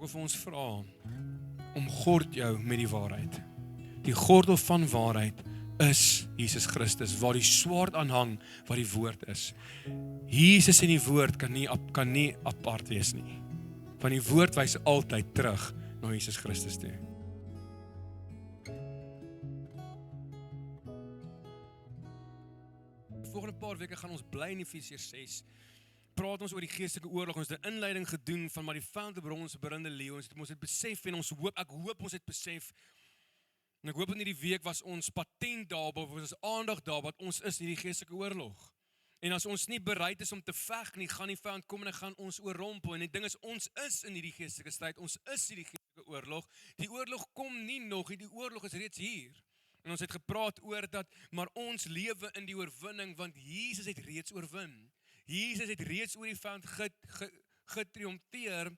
wil vir ons vra om gord jou met die waarheid. Die gordel van waarheid is Jesus Christus, waar die swaard aanhang, waar die woord is. Jesus en die woord kan nie apart wees nie. Want die woord wys altyd terug na Jesus Christus toe. Volgende paar weke gaan ons bly in Efesiërs 6. Praat ons oor die geestelike oorlog. Ons het 'n inleiding gedoen van maar die vyand te ons brande leeu. Ons het besef en ek hoop ons het besef. En ek hoop in hierdie week was ons patent daarop, was ons aandag daarop wat ons is in hierdie geestelike oorlog. En as ons nie bereid is om te veg nie, gaan die vyand kom en hy gaan ons oorrompel. En die ding is, ons is in hierdie geestelike stryd. Ons is hierdie geestelike oorlog. Die oorlog kom nie nog, die oorlog is reeds hier. En ons het gepraat oor dat, maar ons lewe in die oorwinning, want Jesus het reeds oorwin. Jesus het reeds oor die vyand getriomfeer.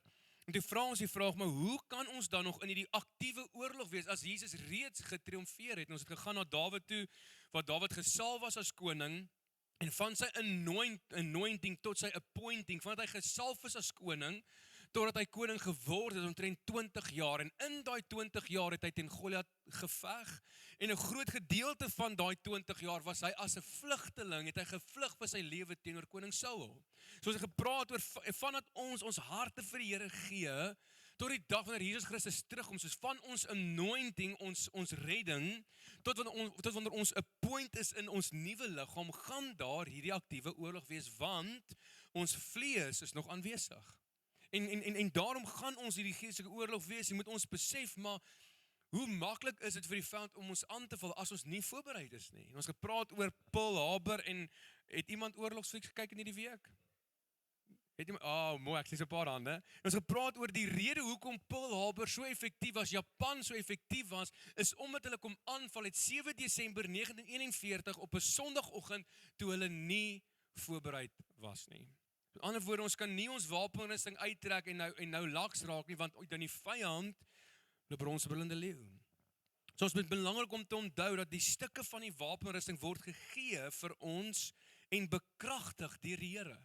En toe vra ons die vraag, maar hoe kan ons dan nog in die aktiewe oorlog wees, as Jesus reeds getriomfeer het? En ons het gegaan na Dawid toe, waar Dawid gesalf was as koning, en van sy anointing tot sy appointing, vandat hy gesalf is as koning, totdat hy koning geword het, omtrent 20 jaar, en in daai 20 jaar het hy teen Goliat geveg, en 'n groot gedeelte van daai 20 jaar was hy as 'n vlugteling, het hy gevlug vir sy lewe teenoor koning Saul. So ons het gepraat oor, vandat ons harte vir die Here gee, tot die dag wanneer Jesus Christus terugkom, soos van ons anointing, ons redding, tot wanneer ons 'n point is in ons nuwe liggaam, gaan daar hierdie aktiewe oorlog wees, want ons vlees is nog aanwesig. En daarom gaan ons hierdie geestelike oorlog wees. Jy moet ons besef, maar hoe maklik is dit vir die vyand om ons aan te val as ons nie voorbereid is nie? En ons gepraat oor Pearl Harbor, en het iemand oorlogsflieks gekyk in hierdie week? Mooi, ek sien so 'n paar hande. En ons gepraat oor die rede hoekom Pearl Harbor so effektief was, Japan so effektief was, is omdat hulle kom aanval het 7 Desember 1941 op 'n Sondagoggend, toe hulle nie voorbereid was nie. Met ander woorde, ons kan nie ons wapenrusting uittrek en nou laks raak nie, want dan die vyand loop rond so brullende leeu. So ons moet belangrik om te onthou dat die stukke van die wapenrusting word gegee vir ons en bekragtig deur die Here.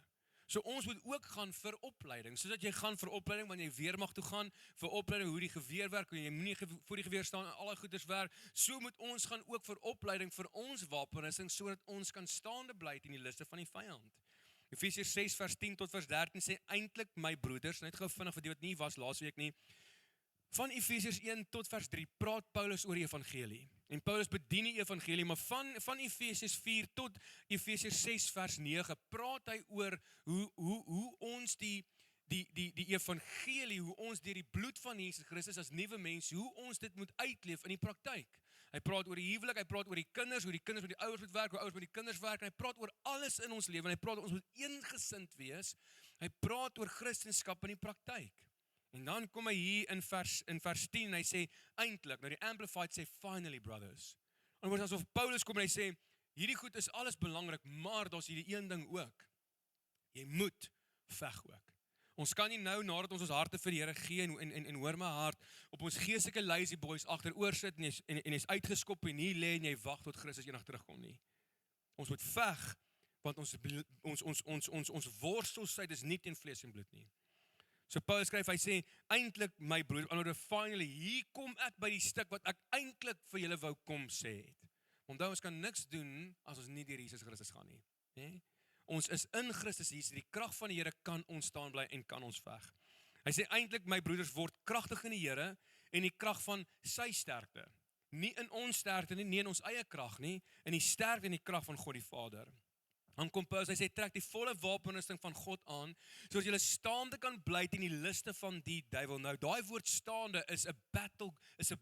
So ons moet ook gaan vir opleiding, soos dat jy gaan vir opleiding, wanneer jy weermag toe gaan, vir opleiding hoe die geweer werk, hoe jy moenie voor die geweer staan en al die goeders werk, so moet ons gaan ook vir opleiding vir ons wapenrusting, sodat ons kan staande bly teen die liste van die vyand. Efesiërs 6 vers 10 tot vers 13 sê, eintlik my broeders, net gou vinnig vir die wat nie was laasweek nie, van Efesiërs 1 tot vers 3 praat Paulus oor die evangelie. En Paulus bedien die evangelie, maar van Efesiërs 4 tot Efesiërs 6 vers 9 praat hy oor hoe ons die evangelie, hoe ons deur die bloed van Jesus Christus as nuwe mense, hoe ons dit moet uitleef in die praktyk. Hy praat oor die huwelik, hy praat oor die kinders, hoe die kinders met die ouers moet werk, hoe ouers met die kinders werk, en hy praat oor alles in ons lewe, en hy praat oor ons moet eengesind wees, hy praat oor Christendom in die praktyk. En dan kom hy hier in vers 10, en hy sê, eintlik, nou die Amplified sê, finally brothers. En word asof Paulus kom en hy sê, hierdie goed is alles belangrik, maar daar's hierdie een ding ook. Jy moet veg ook. Ons kan nie nou, nadat ons harte vir die Here gee, en hoor my hart, op ons geestelike lazy boys agteroor sit, en jy's uitgeskop en hier lê en jy wag tot Christus eendag terugkom nie. Ons moet veg, want ons worstelstryd is nie teen vlees en bloed nie. So Paulus skryf, hy sê, eintlik my broeder, finally, hier kom ek by die stuk wat ek eintlik vir julle wou kom sê het. Onthou, ons kan niks doen as ons nie deur Jesus Christus gaan nie. Nee? Ons is in Christus Jesus, die krag van die Here kan ons staan bly en kan ons veg. Hy sê eintlik my broeders word kragtig in die Here en die krag van sy sterkte. Nie in ons sterkte nie in ons eie krag nie, in die sterkte en die krag van God die Vader. Dan kom Paulus, hy sê trek die volle wapenrusting van God aan, sodat jy staande kan bly teen die liste van die duiwel. Nou daai woord staande is 'n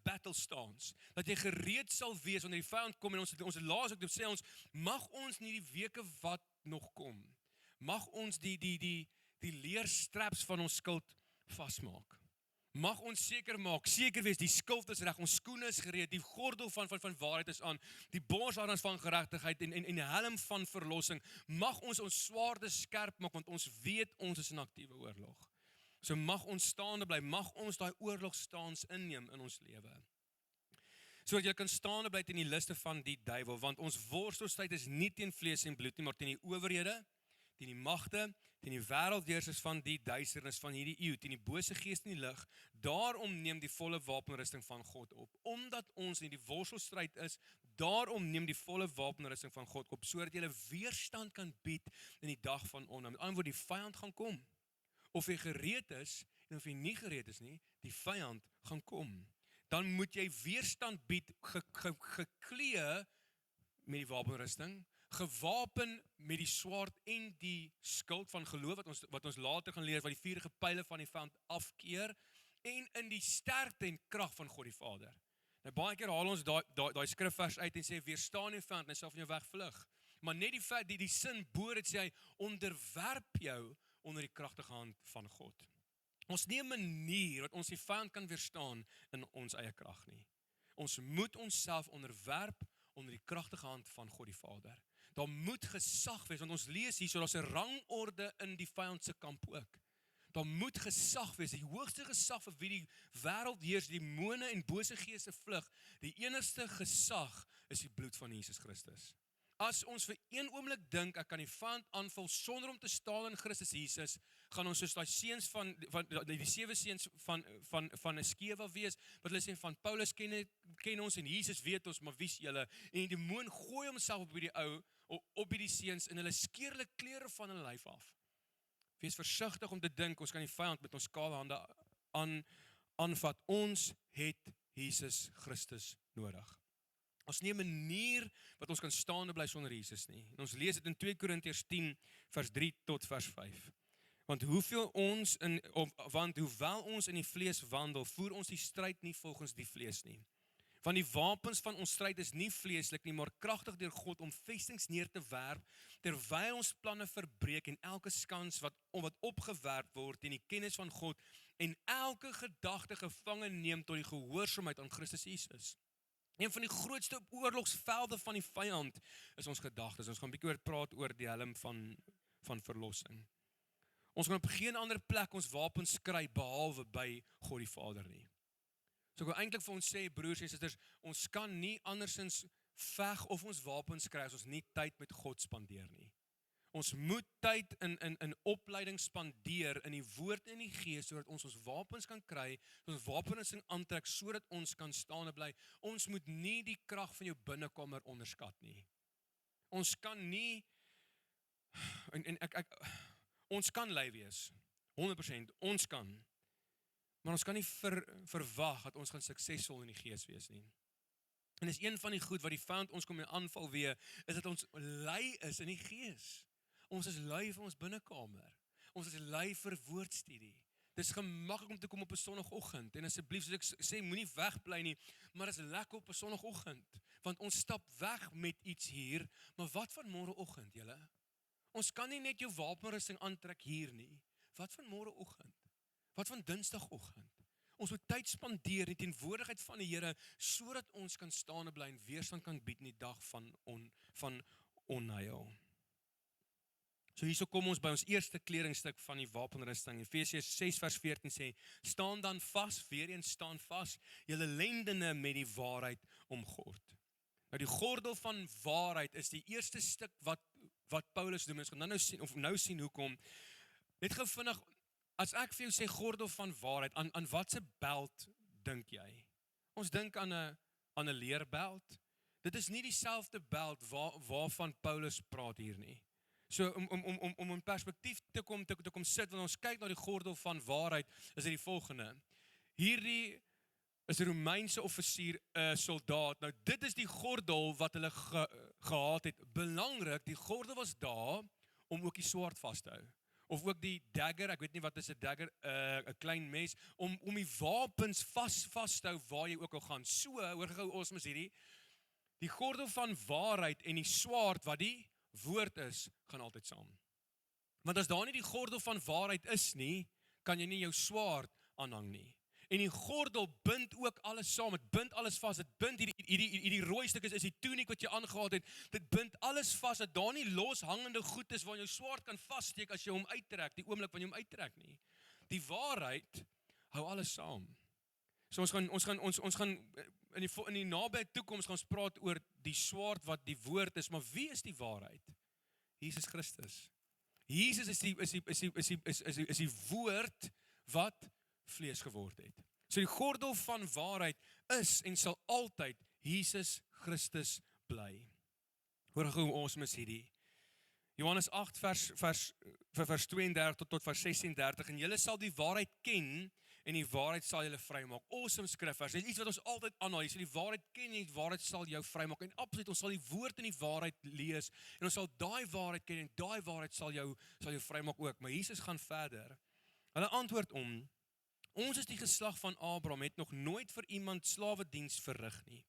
battle stance. Dat jy gereed sal wees wanneer die vyand kom, en ons laas ook sê ons mag ons nie die weke wat nog kom, mag ons die leerstraps van ons skild vasmaak. Mag ons seker wees, die skild is reg, ons skoene is gereed, die gordel van waarheid is aan, die borsharnas van geregtigheid en die helm van verlossing. Mag ons swaarde skerp maak, want ons weet ons is in aktiewe oorlog. So mag ons staande bly, mag ons daai oorlogstaans inneem in ons lewe. Sodat jy kan staande bly teen die liste van die duiwel, want ons worstelstryd is nie teen vlees en bloed nie, maar teen die owerhede, teen die magte, teen die wêreldheersers van die duisternis van hierdie eeu, teen die bose gees in die lig. Daarom neem die volle wapenrusting van God op. Omdat ons in die worselstryd is, daarom neem die volle wapenrusting van God op, sodat jy weerstand kan bied in die dag van onheil. Met ander woorde, die vyand gaan kom. Of jy gereed is, en of jy nie gereed is nie, die vyand gaan kom. Dan moet jy weerstand bied, geklee met die wapenrusting, gewapen met die swaard en die skild van geloof, wat ons later gaan leer, wat die vuurige pyle van die vyand afkeer, en in die sterkte en krag van God die Vader. Nou baie keer haal ons daai skrifvers uit en sê, weerstaan die vyand, en hy sal van jou wegvlug. Maar net die feit, die sin bo dit sê hy, onderwerp jou onder die kragtige hand van God. Ons nie 'n manier wat ons die vyand kan weerstaan in ons eie krag nie. Ons moet onsself onderwerp onder die kragtige hand van God die Vader. Daar moet gesag wees, want ons lees hier, so daar's 'n rangorde in die vyand se kamp ook. Daar moet gesag wees, die hoogste gesag vir wie die wêreld heers, die demone en bose geeste vlug. Die enigste gesag is die bloed van Jesus Christus. As ons vir een oomblik dink, ek kan die vyand aanval sonder om te staan in Christus Jesus, gaan ons soos daai seuns van die 7 seuns van Eskeva wees, wat hulle sê van Paulus ken ons en Jesus weet ons, maar wie's julle? En die demoon gooi homself op hierdie seuns en hulle skeer hulle klere van hulle lyf af. Wees versigtig om te dink, ons kan die vyand met ons kale hande aanvat. Ons het Jesus Christus nodig. Ons nie 'n manier wat ons kan staande bly sonder Jesus nie. En ons lees dit in 2 Korintiërs 10 vers 3 tot vers 5. Want hoewel ons in die vlees wandel, voer ons die stryd nie volgens die vlees nie. Want die wapens van ons stryd is nie vleeslik nie, maar kragtig deur God om vestings neer te werp, terwyl ons planne verbreek en elke skans wat opgewerp word teen die kennis van God en elke gedagte gevange neem tot die gehoorsaamheid aan Christus Jesus. Een van die grootste oorlogsvelde van die vyand is ons gedagtes. Ons gaan 'n bietjie praat oor die helm van verlossing. Ons gaan op geen ander plek ons wapens kry behalwe by God die Vader nie. So ek wil eintlik vir ons sê, broers en susters, ons kan nie andersins veg of ons wapens kry as ons nie tyd met God spandeer nie. Ons moet tyd in opleiding spandeer in die woord en die gees, sodat ons wapens kan kry, ons wapenrusting aantrek, sodat ons kan staande bly. Ons moet nie die krag van jou binnekamer onderskat nie. Ons kan nie, ons kan lui wees, 100%, ons kan. Maar ons kan nie verwag dat ons gaan suksesvol in die gees wees nie. En dis een van die goed wat die vyand ons kom aanval weer, is dat ons lui is in die gees. Ons is lui vir ons binnekamer. Ons is lui vir woordstudie. Dis gemaklik om te kom op 'n Sondagoggend. En asseblief, soos ek sê, moenie wegbly nie, maar dis lekker op 'n Sondagoggend, want ons stap weg met iets hier. Maar wat van môreoggend, julle? Ons kan nie net jou wapenrusting aantrek hier nie. Wat van môreoggend? Wat van Dinsdagoggend? Ons moet tyd spandeer in die teenwoordigheid van die Here, sodat ons kan staande bly en weerstand kan bied in die dag van onheil. So hierso kom ons by ons eerste kledingstuk van die wapenrusting. Efesiërs 6 vers 14 sê, staan dan vas, weer eens staan vas, julle lendene met die waarheid omgord. Nou die gordel van waarheid is die eerste stuk wat Paulus doen. Ons gaan nou sien hoekom. Net gou vinnig, as ek vir jou sê gordel van waarheid, aan watse belt dink jy? Ons dink aan 'n leerbelt. Dit is nie dieselfde belt waarvan Paulus praat hier nie. So om in perspektief te kom sit, wanneer ons kyk na die gordel van waarheid, is dit die volgende. Hierdie is 'n Romeinse offisier, 'n soldaat. Nou dit is die gordel wat hulle gehad het. Belangrik, die gordel was daar om ook die swaard vas te hou. Of ook die dagger, ek weet nie wat is 'n dagger, 'n klein mes, om die wapens vas te hou waar jy ook al gaan. So, hoor gou ons mos hierdie, die gordel van waarheid en die swaard wat die woord is, gaan altyd saam. Want as daar nie die gordel van waarheid is nie, kan jy nie jou swaard aanhang nie. En die gordel bind ook alles saam, dit bind alles vas, dit bind hierdie rooi stuk is die tuniek wat jy aangehad het, dit bind alles vas, dat daar nie loshangende goed is waar jou swaard kan vassteek as jy hom uittrek, die oomblik wanneer jy hom uittrek nie. Die waarheid hou alles saam. So ons gaan in die nabye toekoms gaan ons praat oor die swaard wat die woord is, maar wie is die waarheid? Jesus Christus. Jesus is die woord wat vlees geword het. So die gordel van waarheid is en sal altyd Jesus Christus bly. Hoor hoe awesome is hierdie. Johannes 8 vers 32 tot vers 36, en julle sal die waarheid ken, en die waarheid sal julle vrymaak. Awesome skrifvers, dit is iets wat ons altyd aanhaal, jy sal die waarheid ken, en die waarheid sal jou vrymaak, en absoluut, ons sal die woord in die waarheid lees, en ons sal daai waarheid ken, en daai waarheid sal jou vrymaak ook, maar Jesus gaan verder. Hulle antwoord ons is die geslag van Abraham, het nog nooit vir iemand slawediens verrig nie.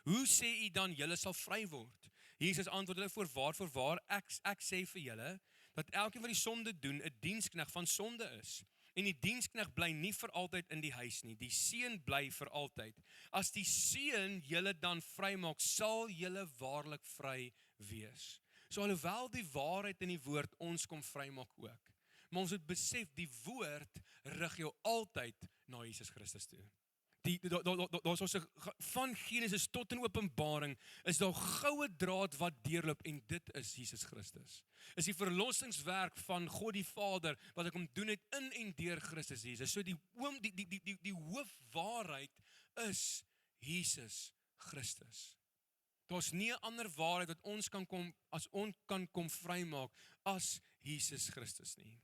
Hoe sê u dan, julle sal vry word? Jesus antwoord hulle, voorwaar, ek sê vir julle, dat elkeen wat die sonde doen, 'n diensknegt van sonde is. En die diensknegt bly nie vir altyd in die huis nie, die seun bly vir altyd. As die seun julle dan vrymaak, sal julle waarlik vry wees. So alhoewel die waarheid in die woord ons kom vrymaak ook, maar ons moet besef, die woord rig jou altyd na Jesus Christus toe. Daar's ons van Genesis tot in Openbaring is daar goue draad wat deurloop, en dit is Jesus Christus. Is die verlossingswerk van God die Vader wat ek hom doen het in en deur Christus Jesus. So die hoofwaarheid is Jesus Christus. Daar's nie 'n ander waarheid wat ons kan kom vrymaak as Jesus Christus nie.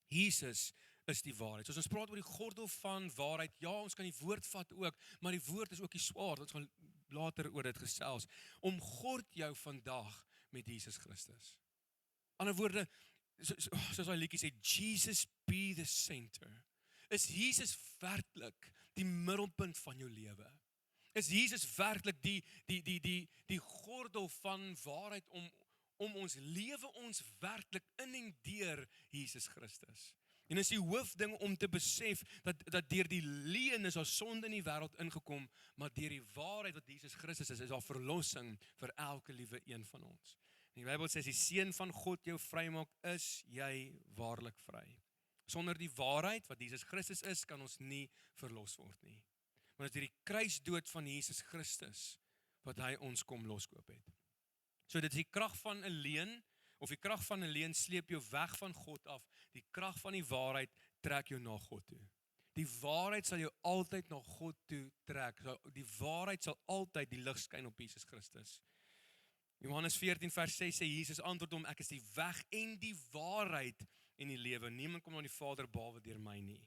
Jesus is die waarheid. So as ons praat oor die gordel van waarheid, ja, ons kan die woord vat ook, maar die woord is ook die swaard, ons gaan later oor dit gesels. Omgord jou vandag met Jesus Christus. Ander woorde, soos hy liedjie sê, Jesus be the center. Is Jesus werklik die middelpunt van jou lewe? Is Jesus werklik die gordel van waarheid om ons lewe ons werklik in en deur Jesus Christus? En is die hoofding om te besef dat deur die leuen is daar sonde in die wêreld ingekom, maar deur die waarheid wat Jesus Christus is daar verlossing vir elke liewe een van ons. En die Bybel sê, as die Seun van God jou vrymaak, is jy waarlik vry. Sonder die waarheid wat Jesus Christus is, kan ons nie verlos word nie. Maar dit is die kruisdood van Jesus Christus wat hy ons kom loskoop het. So dit is die krag van 'n leuen, of die krag van 'n leuen sleep jou weg van God af. Die krag van die waarheid trek jou na God toe. Die waarheid sal jou altyd na God toe trek. Die waarheid sal altyd die lig skyn op Jesus Christus. Johannes 14 vers 6 sê Jesus antwoord hom, ek is die weg en die waarheid en die lewe. Niemand kom na die Vader behalwe deur my nie.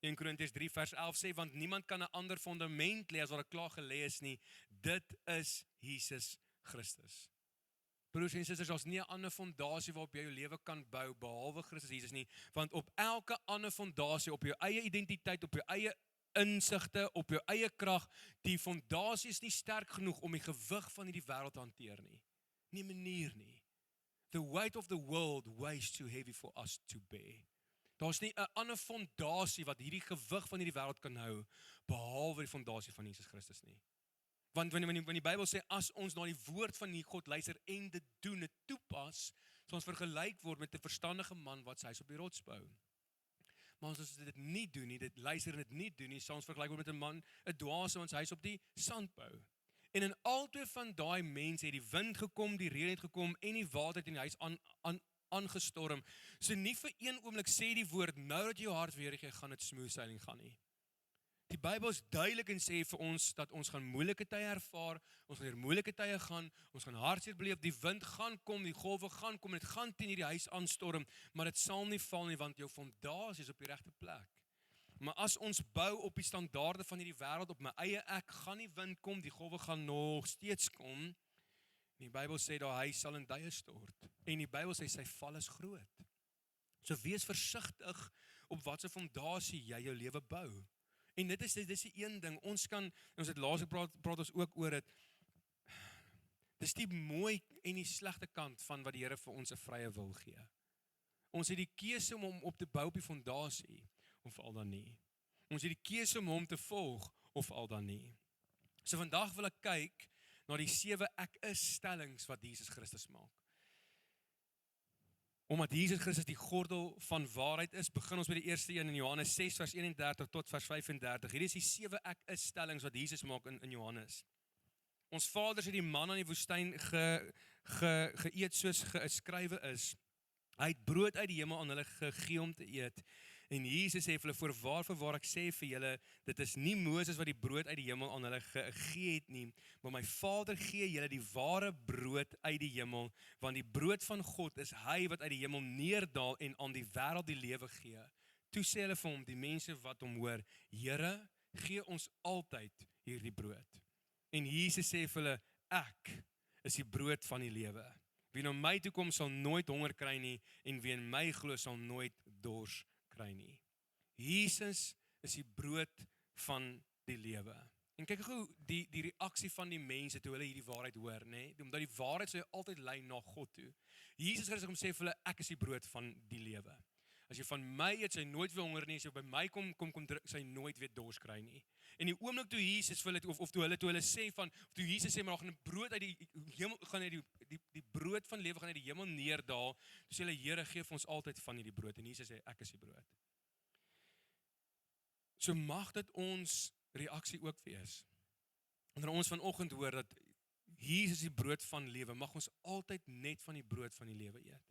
1 Korintiërs 3 vers 11 sê, want niemand kan 'n ander fondament lê as wat klaar gelê is nie. Dit is Jesus Christus. Broers en susters, daar's nie 'n ander fondasie waarop jy jou lewe kan bou behalwe Christus Jesus nie, want op elke ander fondasie, op jou eie identiteit, op jou eie insigte, op jou eie krag, die fondasie is nie sterk genoeg om die gewig van hierdie wêreld te hanteer nie. Nie manier nie. The weight of the world weighs too heavy for us to bear. Daar's nie 'n ander fondasie wat hierdie gewig van hierdie wêreld kan hou behalwe die fondasie van Jesus Christus nie. Want wanneer die Bybel sê, as ons na die woord van die God luister en dit doen, dit toepas, sal ons vergelyk word met 'n verstandige man wat sy huis op die rots bou. Maar as ons dit nie doen nie, dit luister en dit nie doen nie, sal ons vergelyk word met 'n man, 'n dwaase wat sy huis op die sand bou. En in albei van daai mense het die wind gekom, die reën het gekom en die water het in die huis aangestorm. So nie vir een oomblik sê die woord, nou dat jou hart weer gaan dit smooth sailing gaan nie. Die Bybel is duidelik en sê vir ons dat ons gaan moeilike tye ervaar, ons gaan deur moeilike tye gaan, ons gaan hartseer beleef, die wind gaan kom, die golwe gaan kom, dit gaan teen hierdie huis aanstorm, maar dit sal nie val nie, want jou fondasie is op die regte plek. Maar as ons bou op die standaarde van hierdie wêreld, op my eie ek, gaan die wind kom, die golwe gaan nog steeds kom, en die Bybel sê dat hy sal in duie stort, en die Bybel sê sy val is groot. So wees versigtig op watse fondasie jy jou lewe bou. En dit is die een ding, ons het laas praat ons ook oor dit, dis die mooi en die slegte kant van wat die Here vir ons 'n vrye wil gee. Ons het die keuse om op te bou op die fondasie, of al dan nie. Ons het die keuse om hom te volg, of al dan nie. So vandag wil ek kyk na die 7 ek is stellings wat Jesus Christus maak. Omdat Jesus Christus die gordel van waarheid is, begin ons by die eerste een in Johannes 6 vers 31 tot vers 35. Hierdie is die 7 ek is stellings wat Jesus maak in Johannes. Ons vaders het die man in die woestyn geëet soos geskrywe is. Hy het brood uit die hemel aan hulle gegee om te eet. En Jesus sê vir hulle, voorwaar ek sê vir julle, dit is nie Moses wat die brood uit die hemel aan hulle gegee het nie, maar my Vader gee julle die ware brood uit die hemel, want die brood van God is hy wat uit die hemel neerdaal en aan die wêreld die lewe gee. Toe sê hulle vir hom, die mense wat hom hoor, Here, gee ons altyd hierdie brood. En Jesus sê vir hulle, ek is die brood van die lewe. Wie na my toe kom sal nooit honger kry nie, en wie in my glo sal nooit dors kry nie. Jesus is die brood van die lewe. En kyk gou die reaksie van die mense toe hulle hierdie waarheid hoor, nê? Omdat die waarheid sou altyd lei na God toe. Jesus Christus kom sê vir hulle, ek is die brood van die lewe. As jy van my eet, sy nooit weer honger nie, as jy by my kom drink, sy nooit weer dors kry nie. En die oomblik toe Jesus vir hulle of toe hulle sê van, of toe Jesus sê maar gaan 'n brood uit die hemel, gaan uit die brood van lewe gaan uit die hemel neerdaal, toe sê hulle, Here, gee vir ons altyd van hierdie brood. En Jesus sê, ek is die brood. So mag dit ons reaksie ook wees. Wanneer ons vanoggend hoor dat Jesus die brood van lewe, mag ons altyd net van die brood van die lewe eet.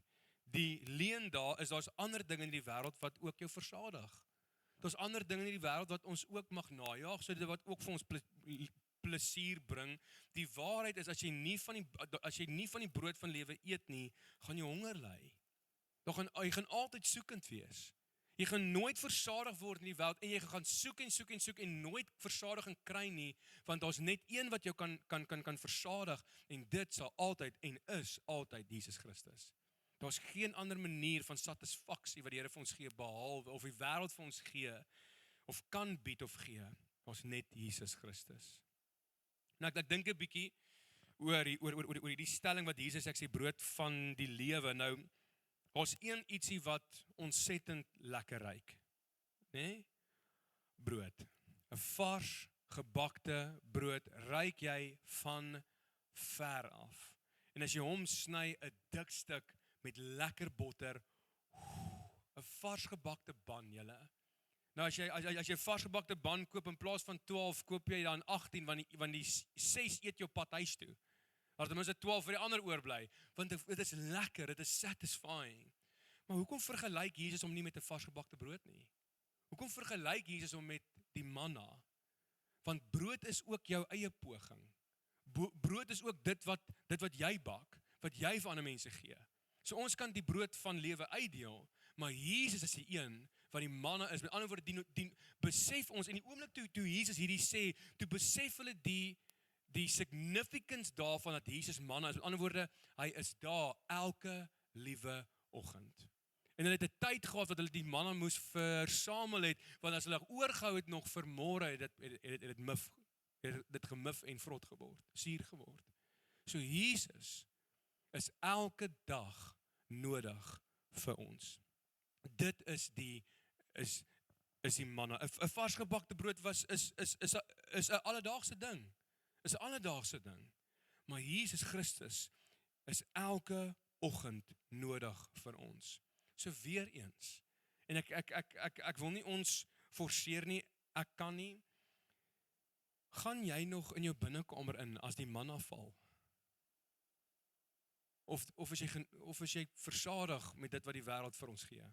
Die leuen daar is, daar's ander dinge in die wêreld wat ook jou versadig. Daar's ander dinge in die wêreld wat ons ook mag najag, so dit wat ook vir ons plesier bring. Die waarheid is, as jy nie van die brood van lewe eet nie, gaan jy honger ly. Jy gaan altyd soekend wees. Jy gaan nooit versadig word in die wêreld en jy gaan soek en nooit versadiging kry nie, want daar's net een wat jou kan versadig en dit sal altyd en is altyd Jesus Christus. Daar's geen ander manier van satisfaksie wat die Here vir ons gee, behalwe of die wêreld vir ons gee, of kan bied of gee. Daar's net Jesus Christus. Nou ek dink 'n bietjie oor die stelling wat Jesus sê, ek is die brood van die lewe. Nou, daar's een ietsie wat ontsettend lekker ruik, né? Brood. 'n Vars gebakte brood ruik jy van ver af. En as jy hom sny, 'n dik stuk met lekker botter, 'n vars gebakte ban, julle. Nou as jy vars gebakte ban koop in plaas van 12, koop jy dan 18, want die 6 eet jou pad huis toe. Maar ten minste 12 vir die ander oorbly, want dit is lekker, dit is satisfying. Maar hoekom vergelyk Jesus hom nie met 'n vars gebakte brood nie? Hoekom vergelyk Jesus hom met die manna? Want brood is ook jou eie poging. Brood is ook dit wat jy bak, wat jy vir ander mense gee. So ons kan die brood van lewe uitdeel, maar Jesus is die een wat die manna is. Met ander woorde, besef ons, en die oomblik toe Jesus hierdie sê, toe besef hulle die significance daarvan dat Jesus manna is. Met ander woorde, hy is daar elke liewe oggend. En hulle het 'n tyd gehad wat hulle die manna moes versamel het, want as hulle oorgehou het nog vir môre, het dit gemif en vrot geword, suur geword. So Jesus is elke dag nodig vir ons. Dit is die manna. 'n Varsgebakte brood is 'n alledaagse ding. Is 'n alledaagse ding. Maar Jesus Christus is elke oggend nodig vir ons. So weer eens. En ek wil nie ons forceer nie, ek kan nie. Gaan jy nog in jou binnekamer in as die manna val? Of is jy versadig met dit wat die wêreld vir ons gee?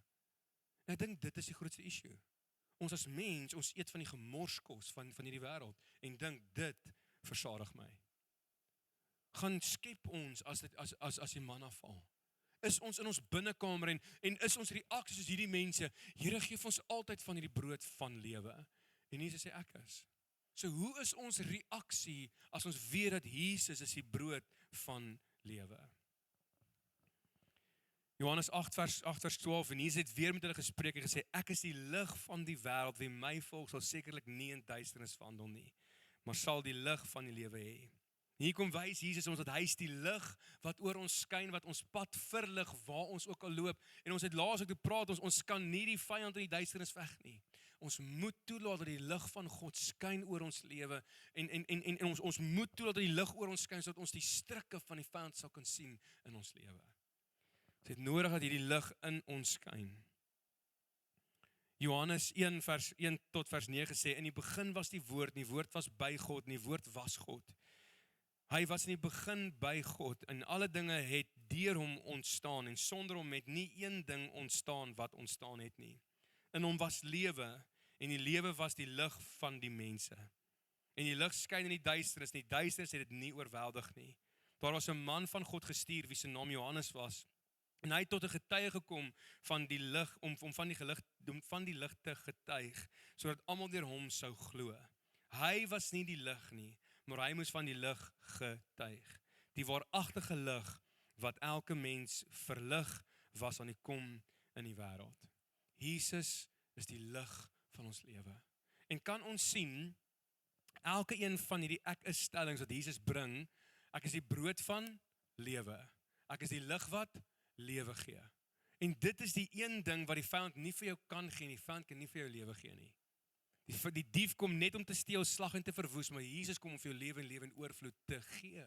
En ek dink dit is die grootste issue. Ons as mens, ons eet van die gemorskos van hierdie wêreld en dink dit versadig my. Gaan skep ons as die manna val. Is ons in ons binnekamer en is ons reaksie soos hierdie mense, Here gee vir ons altyd van hierdie brood van lewe. En Jesus sê ek is. So hoe is ons reaksie as ons weet dat Jesus is die brood van lewe? Johannes 8 vers 12, en Jesus het weer met hulle gespreek en gesê, ek is die lig van die wêreld, wie my volg sal sekerlik nie in duisternis wandel nie, maar sal die lig van die lewe hê. Hier kom wys Jesus ons dat hy is die lig wat oor ons skyn, wat ons pad verlig waar ons ook al loop. En ons het laas ook gepraat, ons kan nie die vyand in die duisternis veg nie. Ons moet toelaat dat die lig van God skyn oor ons lewe en ons moet toelaat dat die lig oor ons skyn sodat ons die strikke van die vyand sal kan sien in ons lewe. Dit het nodig dat hierdie lig in ons skyn. Johannes 1 vers 1 tot vers 9 sê, in die begin was die woord was by God, en die woord was God. Hy was in die begin by God, en alle dinge het deur hom ontstaan en sonder hom het nie een ding ontstaan wat ontstaan het nie. In hom was lewe en die lewe was die lig van die mense. En die lig skyn in die duisternis en die duisternis het dit nie oorweldig nie. Daar was 'n man van God gestuur wie se naam Johannes was. En hy het tot 'n getuie gekom van die lig om van die lig te getuig sodat almal deur hom sou glo. Hy was nie die lig nie, maar hy moes van die lig getuig. Die waaragtige lig wat elke mens verlig was aan die kom in die wêreld. Jesus is die lig van ons lewe. En kan ons sien elke een van hierdie ek is stellings wat Jesus bring, ek is die brood van lewe. Ek is die lig wat lewe gee. En dit is die een ding wat die vyand nie vir jou kan gee nie. Die vyand kan nie vir jou lewe gee nie. Die dief kom net om te steel, slag en te verwoes, maar Jesus kom om vir jou lewe en lewe in oorvloed te gee.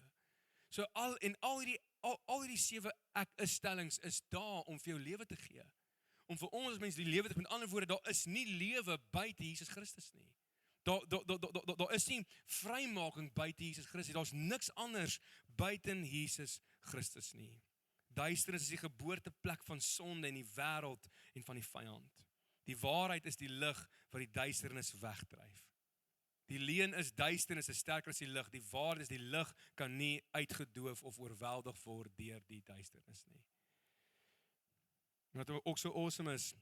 So al hierdie 7 ek is stellings is daar om vir jou lewe te gee. Om vir ons as mense die lewe te gee. Met ander woorde, daar is nie lewe buite Jesus Christus nie. Daar is nie vrymaking buite Jesus Christus. Daar's niks anders buiten Jesus Christus nie. Duisternis is die geboorteplek van sonde in die wêreld en van die vyand. Die waarheid is die lig wat die duisternis wegdryf. Die leuen is duisternis is sterker as die lig. Die waarheid is die lig kan nie uitgedoof of oorweldig word deur die duisternis nie. Wat ook so awesome is,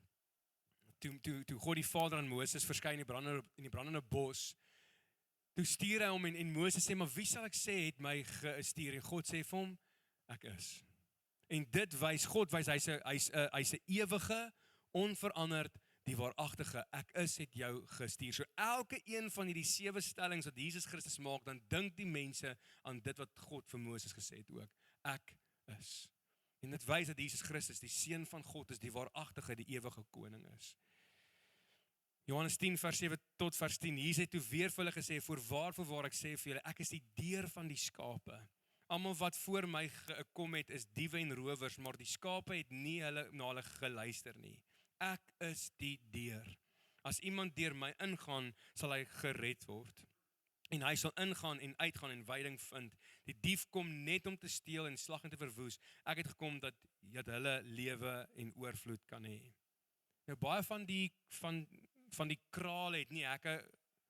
toe God die Vader aan Moses verskyn in die brandende bos, toe stuur hy hom en Moses sê, maar wie sal ek sê het my gestuur? En God sê vir hom, ek is. En dit wys, God wys, hy's 'n ewige, onveranderd, die waaragtige, ek is het jou gestuur. So elke een van hierdie 7 stellings wat Jesus Christus maak, dan dink die mense aan dit wat God vir Moses gesê het ook. Ek is. En dit wys dat Jesus Christus, die Seun van God is, die waaragtige, die ewige koning is. Johannes 10 vers 7 tot vers 10, Jesus het toe weer vir hulle gesê, voorwaar ek sê vir julle, ek is die deur van die skape. Almal wat voor my gekom het is diewe en rowers, maar die skape het nie na hulle geluister nie. Ek is die deur. As iemand deur my ingaan, sal hy gered word. En hy sal ingaan en uitgaan en veiding vind. Die dief kom net om te steel en slag en te verwoes. Ek het gekom dat hulle lewe en oorvloed kan hê. Nou baie van die kraal het nie hekke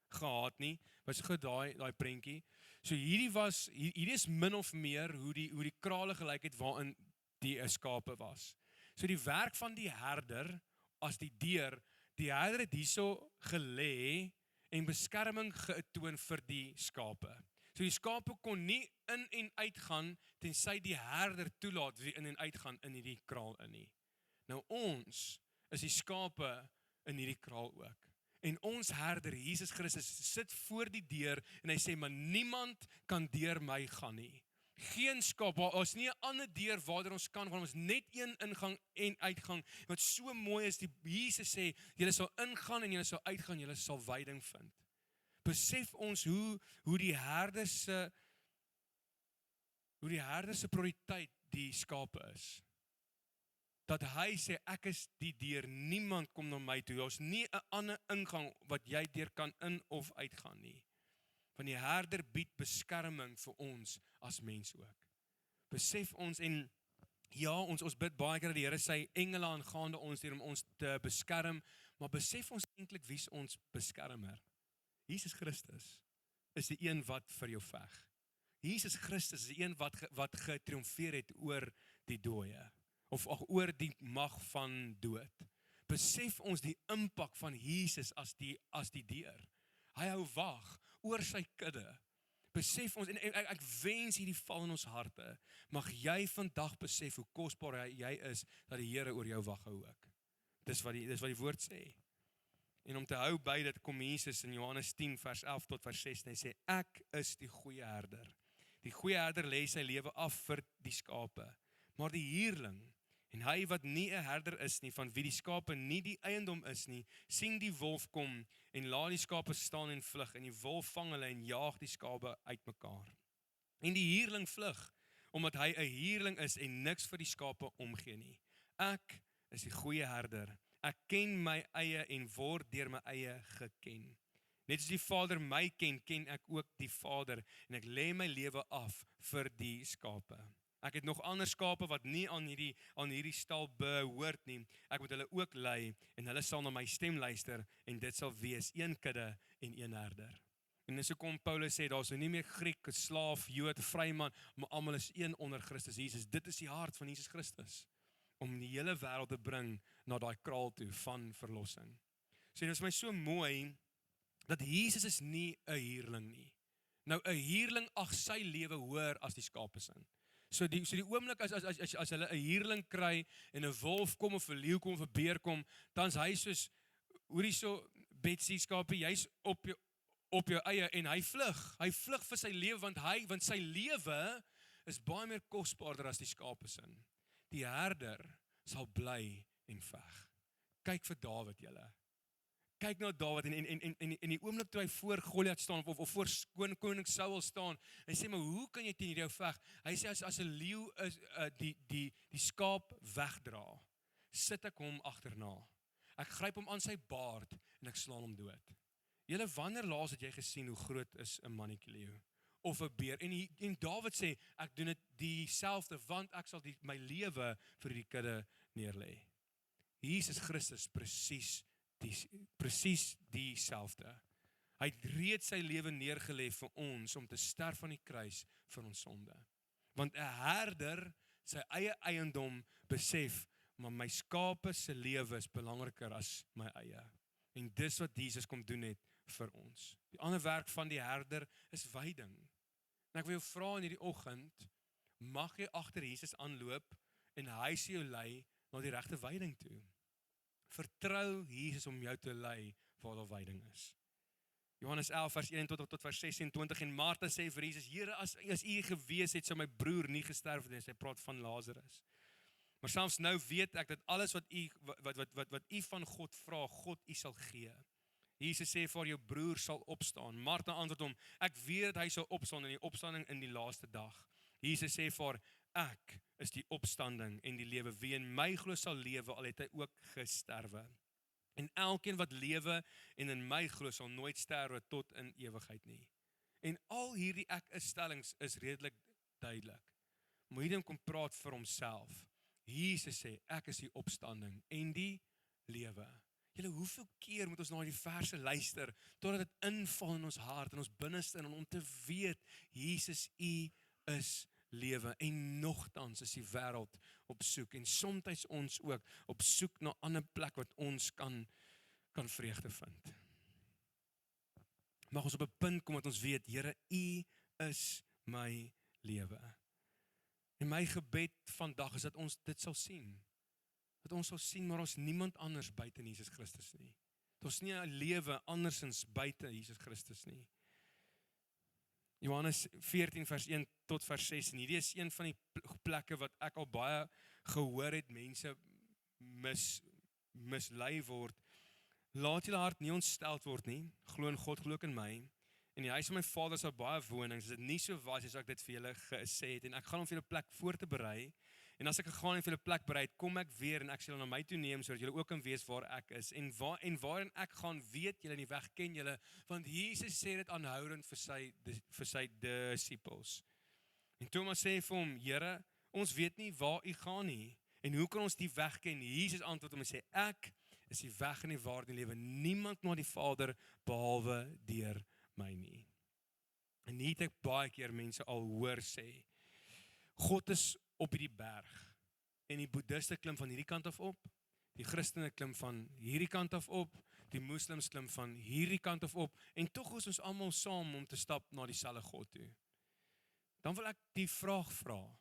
gehad nie. Was goed daai prentjie. So hierdie is min of meer hoe die krale gelyk het waarin die skape was. So die werk van die herder as die deur, die herder het hierso gelê en beskerming getoon vir die skape. So die skape kon nie in en uit gaan tensy die herder toelaat wie in en uit gaan in hierdie kraal in nie. Nou ons is die skape in hierdie kraal ook. En ons herder, Jesus Christus, sit voor die deur en hy sê, maar niemand kan deur my gaan nie. Geen skaap, daar is nie 'n ander deur waar ons kan, want ons net een ingang en uitgang. Wat so mooi is, Jesus sê, julle sal ingaan en julle sal uitgaan, julle sal veiding vind. Besef ons hoe die herder se prioriteit die skape is. Dat hy sê, ek is die deur, niemand kom na my toe. Daar's nie 'n ander ingang wat jy deur kan in of uitgaan nie. Want die herder bied beskerming vir ons as mens ook. Besef ons en ja, ons bid baie keer dat die Here sy engele aangaande ons deur om ons te beskerm, maar besef ons eintlik wie is ons beskermer? Jesus Christus is die een wat vir jou veg. Jesus Christus is die een wat getriomfeer het oor die dooie. Of oor die mag van dood. Besef ons die impak van Jesus as die deur. Hy hou wag oor sy kudde. Besef ons, en ek wens hierdie val in ons harte, mag jy vandag besef hoe kosbaar jy is, dat die Here oor jou wag hou ook. Dis wat die woord sê. En om te hou by dit kom Jesus in Johannes 10 vers 11 tot vers 16, hy sê, ek is die goeie herder. Die goeie herder lê sy lewe af vir die skape. Maar die huurling, en hy wat nie 'n herder is nie, van wie die skape nie die eiendom is nie, sien die wolf kom en laat die skape staan en vlug, en die wolf vang hulle en jaag die skape uitmekaar. En die huurling vlug, omdat hy 'n huurling is en niks vir die skape omgee nie. Ek is die goeie herder. Ek ken my eie en word deur my eie geken. Net as die Vader my ken, ken ek ook die Vader, en ek lê my lewe af vir die skape. Ek het nog ander skape wat nie aan hierdie stal behoort nie. Ek moet hulle ook lei en hulle sal na my stem luister en dit sal wees een kudde en een herder. En dis hoekom Paulus sê daar's nou nie meer Griek, slaaf, Jood, vryman, maar almal is een onder Christus Jesus. Dit is die hart van Jesus Christus om die hele wêreld te bring na daai kraal toe van verlossing. So dit is my so mooi dat Jesus is nie 'n huurling nie. Nou 'n huurling ag sy lewe hoër as die skape se. So die oomblik as hulle 'n huurling kry en 'n wolf kom of 'n leeu kom of 'n beer kom, dan's hy soos hoorie so Betsy skape, jy's op jou eie en hy vlug. Hy vlug vir sy lewe want sy lewe is baie meer kosbaarder as die skape se. Die herder sal bly en veg. Kyk vir Dawid julle. Kyk na Dawid en die oomblik toe hy voor Goliat staan of voor koning Saul staan, hy sê maar hoe kan jy teen hierdie ou veg? Hy sê as 'n leeu is die skaap wegdra, sit ek hom agterna. Ek gryp hom aan sy baard en ek slaan hom dood. Julle, wanneer laas het jy gesien hoe groot is 'n mannetjie leeu of 'n beer? En Dawid sê ek doen dit dieselfde want ek sal my lewe vir die kudde neerlê. Jesus Christus presies dieselfde. Hy het reeds sy lewe neergelê vir ons om te sterf aan die kruis vir ons sonde. Want 'n herder sy eie eiendom besef, maar my skape se lewe is belangriker as my eie. En dis wat Jesus kom doen het vir ons. Die ander werk van die herder is veiding. En ek wil jou vra in hierdie oggend, mag jy agter Jesus aanloop en hy sê jou lei na die regte veiding toe. Vertrou Jesus om jou te lei waar daar veiding is. Johannes 11 vers 1 tot vers 26 en Martha sê vir Jesus, Here, as u gewees het, sou my broer nie gesterf het nie. Sy praat van Lazarus. Maar selfs nou weet ek dat alles wat u van God vra, God u sal gee. Jesus sê vir jou broer sal opstaan. Martha antwoord hom, ek weet dat hy sal opstaan in die opstanding in die laaste dag. Jesus sê vir haar, ek is die opstanding en die lewe. Wie in my glo sal lewe, al het hy ook gesterwe. En elkeen wat lewe en in my glo sal nooit sterwe tot in ewigheid nie. En al hierdie ek-is-stellings is redelik duidelik. Moenie kom praat vir homself. Jesus sê, ek is die opstanding en die lewe. Julle, hoeveel keer moet ons na die verse luister, totdat dit inval in ons hart, in ons binneste, en om te weet, Jesus, u is lewe, en nogtans is die wêreld op soek, en soms ons ook op soek na 'n ander plek wat ons kan vreugde vind. Mag ons op 'n punt kom wat ons weet, Here, u is my lewe. En my gebed vandag is dat ons dit sal sien. Dat ons sal sien, maar ons niemand anders buite Jesus Christus nie. Dat ons nie 'n lewe andersins buite Jesus Christus nie. Johannes 14 vers 1 tot vers 6, en hierdie is een van die plekke wat ek al baie gehoor het, mense mislei word. Laat julle hart nie ontsteld word nie, glo in God, glo in my. In die huis van my Vader is daar baie wonings, as dit nie so was as ek dit vir julle gesê het, en ek gaan om vir julle plek voor te berei, en as ek gegaan en vir julle plek berei het, kom ek weer en ek sal julle na my toe neem, sodat julle ook kan weet waar ek is, en waarin ek gaan, weet julle die weg, ken julle, want Jesus sê dit aanhoudend vir sy disippels. En Thomas sê vir hom, Here, ons weet nie waar u gaan nie, en hoe kan ons die weg ken? Jesus antwoord hom en sê, ek is die weg en die waarheid en die lewe, niemand na die Vader behalwe deur my nie. En hier het ek baie keer mense al hoor sê, God is op hierdie berg, en die boeddhiste klim van hierdie kant af op, die Christene klim van hierdie kant af op, die moslems klim van hierdie kant af op, en tog is ons almal saam om te stap na dieselfde God toe. Dan wil ek die vraag vra,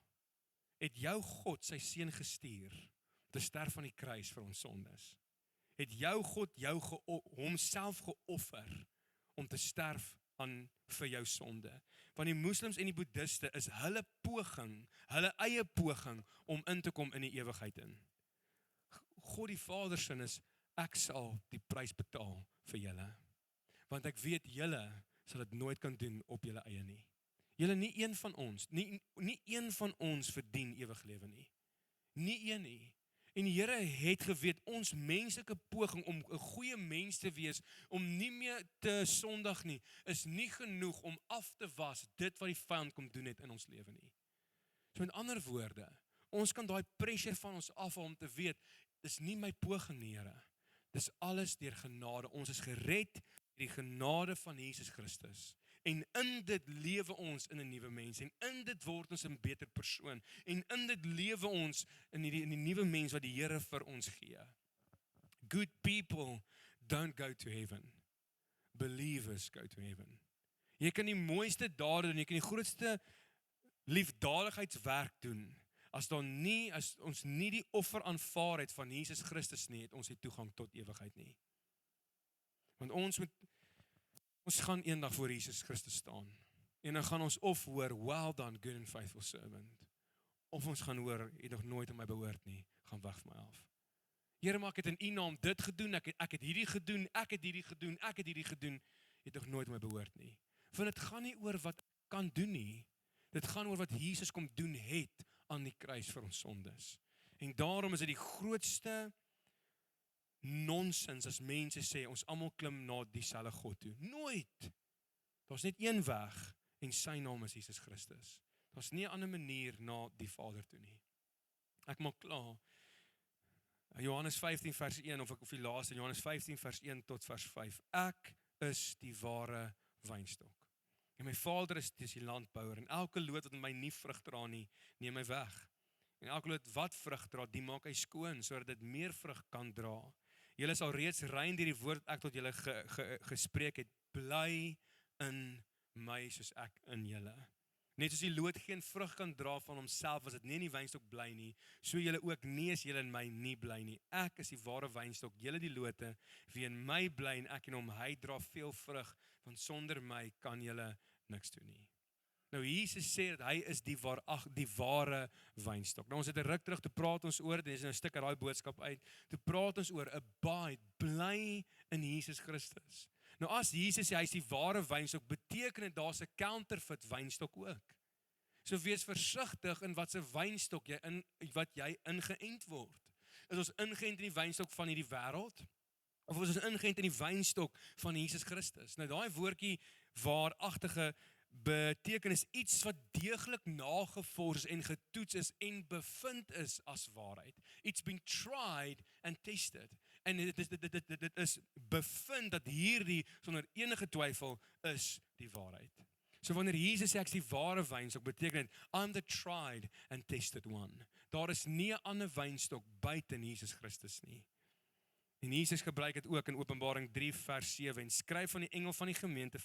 het jou God sy seun gestuur om te sterf aan die kruis vir ons sondes? Het jou God homself geoffer om te sterf vir jou sonde? Want die moslems en die boeddhiste is hulle eie poging om in te kom in die ewigheid in. God die Vader se is, ek sal die prys betaal vir julle. Want ek weet julle sal dit nooit kan doen op julle eie nie. Julle, nie een van ons verdien ewig lewe nie. Nie een nie. En die Here het geweet, ons menslike poging om 'n goeie mens te wees, om nie meer te sondig nie, is nie genoeg om af te was dit wat die vyand kom doen het in ons lewe nie. So met ander woorde, ons kan daai pressure van ons afhaal om te weet, dis nie my poging nie, Here. Dis alles deur genade. Ons is gered deur die genade van Jesus Christus. En in dit lewe ons in 'n nuwe mens. En in dit word ons 'n beter persoon. En in dit lewe ons in die nuwe mens wat die Here vir ons gee. Good people don't go to heaven. Believers go to heaven. Jy kan die mooiste dade doen, jy kan die grootste liefdadigheidswerk doen. As ons nie die offer aanvaar het van Jesus Christus nie, het ons nie toegang tot ewigheid nie. Want ons gaan eendag voor Jesus Christus staan. En dan gaan ons of hoor, well done, good and faithful servant. Of ons gaan hoor, jy het nog nooit aan my behoort nie, gaan weg van my af. Here, maar ek het in U naam dit gedoen, ek het hierdie gedoen, ek het hierdie gedoen, jy het nog nooit aan my behoort nie. Want dit gaan nie oor wat ek kan doen nie, dit gaan oor wat Jesus kom doen het aan die kruis vir ons sondes. En daarom is dit die grootste nonsens as mense sê, ons almal klim na dieselfde God toe. Nooit! Daar's net een weg, en sy naam is Jesus Christus. Daar's nie 'n ander manier na die Vader toe nie. Ek maak klaar. Johannes 15 vers 1, of die laaste, Johannes 15 vers 1 tot vers 5. Ek is die ware wynstok. En my Vader is die landbouer, en elke loot wat in my nie vrug dra nie, neem hy weg. En elke loot wat vrug dra, die maak hy skoon, sodat dit meer vrug kan dra. Julle is al reeds rein deur die woord ek tot julle gespreek het, bly in my soos ek in julle. Net soos die loot geen vrug kan dra van homself as dit nie in die wynstok bly nie, so julle ook nie as julle in my nie bly nie. Ek is die ware wynstok, julle die lote, wie in my bly en ek in hom, hy dra veel vrug, want sonder my kan julle niks doen nie. Nou Jesus sê dat hy is die ware wynstok. Nou ons het 'n ruk terug te praat ons oor, dis nou 'n stuk uit daai boodskap uit, te praat ons oor abide, bly in Jesus Christus. Nou as Jesus sê hy is die ware wynstok, beteken dit daar's 'n counterfeit wynstok ook. So wees versigtig in wat se wynstok wat jy ingeënt word. Is ons ingeënt in die wynstok van hierdie wêreld? Of is ons ingeënt in die wynstok van Jesus Christus? Nou daai woordjie waaragtige beteken is iets wat deeglik nagevors en getoets is en bevind is as waarheid. It's been tried and tested. En dit is bevind dat hierdie sonder enige twyfel is die waarheid. So wanneer Jesus sê ek is die ware wynstok, beteken dit I'm the tried and tested one. Daar is nie 'n ander wynstok buite Jesus Christus nie. En Jesus gebruik dit ook in Openbaring 3 vers 7 en skryf van die engel van die gemeente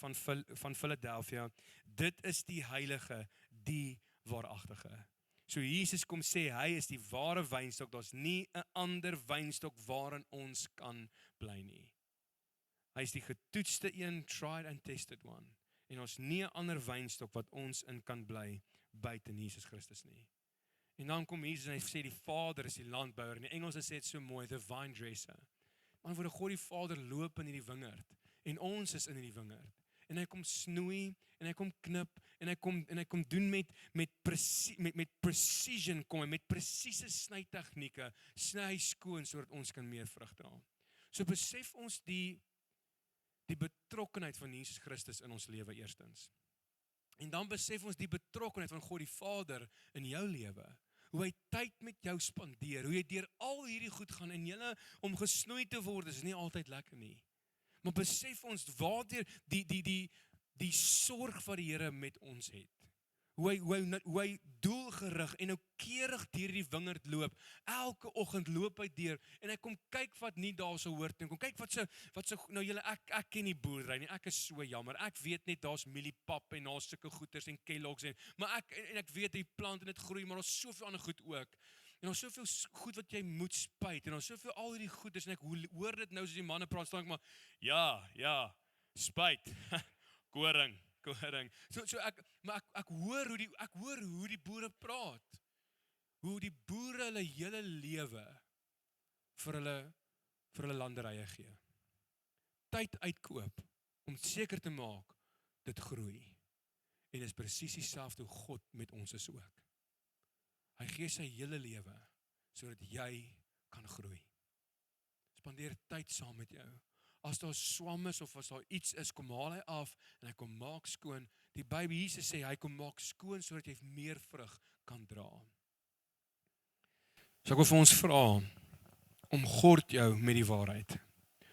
van Philadelphia, dit is die heilige, die waaragtige. So Jesus kom sê hy is die ware wynstok, daar's nie 'n ander wynstok waarin ons kan bly nie. Hy is die getoetste een, tried and tested one. En ons nie 'n ander wynstok wat ons in kan bly buite Jesus Christus nie. En dan kom Jesus en hy sê die Vader is die landbouer. En die Engelse sê dit so mooi, the vine dresser. Maar voor God die Vader loop in hierdie wingerd en ons is in hierdie wingerd. En hy kom snoei en hy kom knip en hy kom doen met precision kom en met presiese snytegnieke sny hy skoon sodat ons kan meer vrug dra. So besef ons die betrokkenheid van Jesus Christus in ons lewe eerstens. En dan besef ons die betrokkenheid van God die Vader in jou lewe. Hoe hy tyd met jou spandeer, hoe jy deur al hierdie goed gaan en julle om gesnoei te word is nie altyd lekker nie. Maar besef ons waardeur die sorg wat die Here met ons het. Hoe hy doelgerig en noukeurig deur die wingerd loop. Elke oggend loop hy deur en hy kom kyk wat nie daar so hoort nie. Kom kyk wat se nou julle ek ken die boerdery nie. Ek is so jammer. Ek weet net daar's mieliepap en daar's sulke goeters en Kellogg's maar ek weet die plant en dit groei, maar daar's soveel ander goed ook. En daar's soveel goed wat jy moet spuit en daar's soveel al hierdie goeders en ek hoor dit nou soos die manne praat staan ek maar ja, spuit. Koring. So ek hoor hoe die boere praat. Hoe die boere hulle hele lewe vir hulle landerye gee. Tyd uitkoop om seker te maak dit groei. En dis presies dieselfde hoe God met ons is ook. Hy gee sy hele lewe sodat jy kan groei. Spandeer tyd saam met jou. As daar swam is of as daar iets is, kom haal hy af en hy kom maak skoon. Die Bybel Jesus sê hy kom maak skoon sodat jy meer vrug kan dra. So ek wil vir ons vra, omgord jou met die waarheid.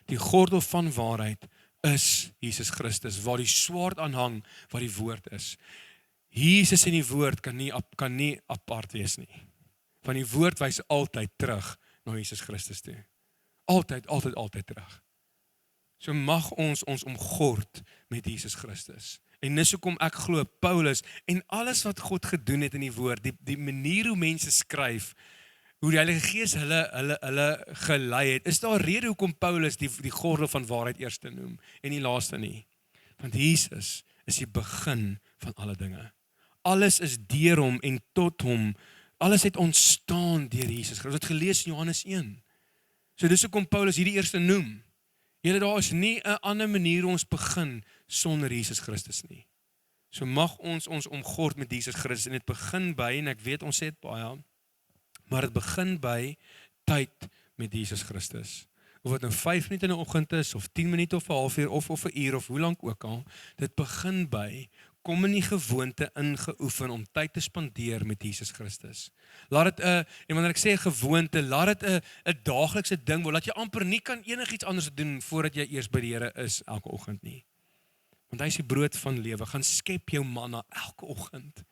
Die gordel van waarheid is Jesus Christus, waar die swaard aan hang, waar die woord is. Jesus en die woord kan nie apart wees nie. Want die woord wys altyd terug na Jesus Christus toe. Altyd terug. So mag ons omgord met Jesus Christus. En dis hoekom ek glo Paulus en alles wat God gedoen het in die woord, die manier hoe mense skryf, hoe die Heilige Gees hulle gelei het, is daar 'n rede hoekom Paulus die gordel van waarheid eers te noem en nie laaste nie. Want Jesus is die begin van alle dinge. Alles is deur hom en tot hom. Alles het ontstaan deur Jesus Christus. Ons het gelees in Johannes 1. So dis hoekom Paulus hierdie eerste noem. Julle, daar is nie 'n ander manier hoe ons begin sonder Jesus Christus nie. So mag ons omgord met Jesus Christus en dit begin by, en ek weet ons sê dit baie, maar dit begin by tyd met Jesus Christus. Of dit nou 5 minute in die oggend is, of 10 minute, of 'n halfuur, of 'n uur, of hoe lank ook al, dit begin by, kom in die gewoonte ingeoefen om tyd te spandeer met Jesus Christus. Laat dit en wanneer ek sê 'n gewoonte, laat dit 'n daaglikse ding word, laat jy amper nie kan enigiets anders doen voordat jy eers by die Here is elke oggend nie. Want hy is die brood van lewe, gaan skep jou manna elke oggend.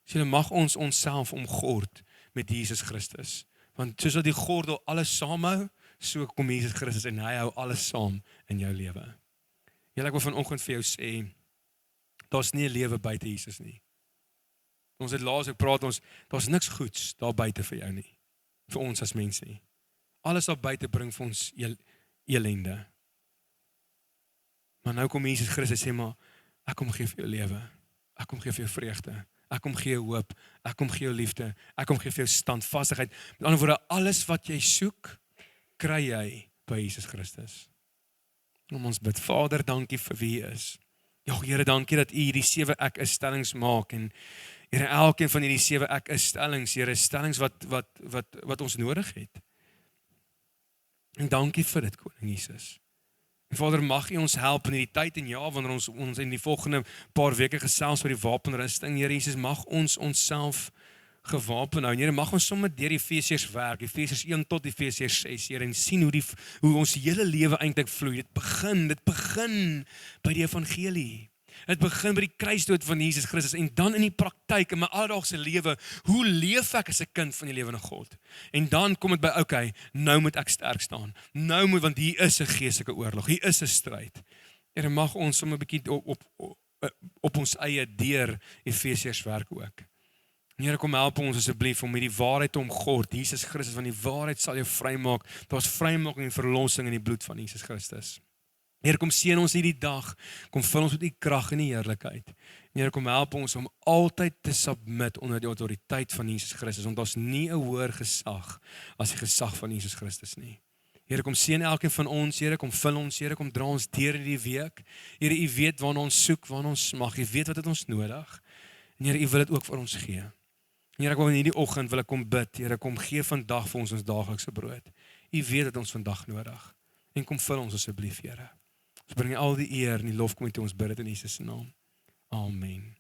So mag ons onsself omgord met Jesus Christus. Want soos wat die gordel alles saamhou, so kom Jesus Christus en hy hou alles saam in jou lewe. Julle, ek wil vanoggend vir jou sê, daar's nie 'n lewe buite Jesus nie. Ons het laas gepraat, daar's niks goeds daar buite vir jou nie. Vir ons as mense nie. Alles daar buite bring vir ons elende. Maar nou kom Jesus Christus sê, maar ek kom gee vir jou lewe. Ek kom gee vir jou vreugde. Ek kom gee jou hoop. Ek kom gee jou liefde. Ek kom gee vir jou standvastigheid. Met ander woorde, alles wat jy soek, kry jy by Jesus Christus. Om ons bid, Vader, dankie vir wie U is. Ja, Here, dankie dat U hierdie 7 ek is stellings maak en Here, elkeen van hierdie 7 ek is stellings, Here, stellings wat ons nodig het. En dankie vir dit, Koning Jesus. En Vader, mag U ons help in hierdie tyd en ja, wanneer ons in die volgende paar weke gesels oor die wapenrusting, Here Jesus, mag ons onsself gewapen hou. Here, mag ons sommer deur Efesiërs werk, Efesiërs 1 tot Efesiërs 6, Here, en sien hoe ons hele lewe eintlik vloei. Dit begin by die evangelie. Dit begin by die kruisdood van Jesus Christus en dan in die praktyk in my alledaagse lewe, hoe leef ek as 'n kind van die lewende God? En dan kom dit by, okay, nou moet ek sterk staan. Want hier is 'n geestelike oorlog, hier is 'n stryd. Here, mag ons sommer 'n bietjie op ons eie deur Efesiërs werk ook. Here, kom help ons asseblief om hierdie waarheid te omgord. Jesus Christus, want die waarheid sal jou vrymaak. Daar's vrymaking en verlossing in die bloed van Jesus Christus. Here, kom seën ons hierdie dag. Kom vul ons met U krag en die heerlikheid. Here, kom help ons om altyd te submit onder die autoriteit van Jesus Christus, want daar's nie 'n hoër gesag as die gesag van Jesus Christus nie. Here, kom seën elkeen van ons, Here, kom vul ons, Here, kom dra ons deur hierdie week. Here, U weet waarna ons soek, waarna ons smag. U weet wat het ons nodig. En Here, U wil dit ook vir ons gee. Here, ek wil in hierdie oggend wil ek kom bid. Here, kom gee vandag vir ons daaglikse brood. U weet wat ons vandag nodig. En kom vul ons asseblief, Here. Ons bring al die eer en die lof kom toe ons bid dit in Jesus se naam. Amen.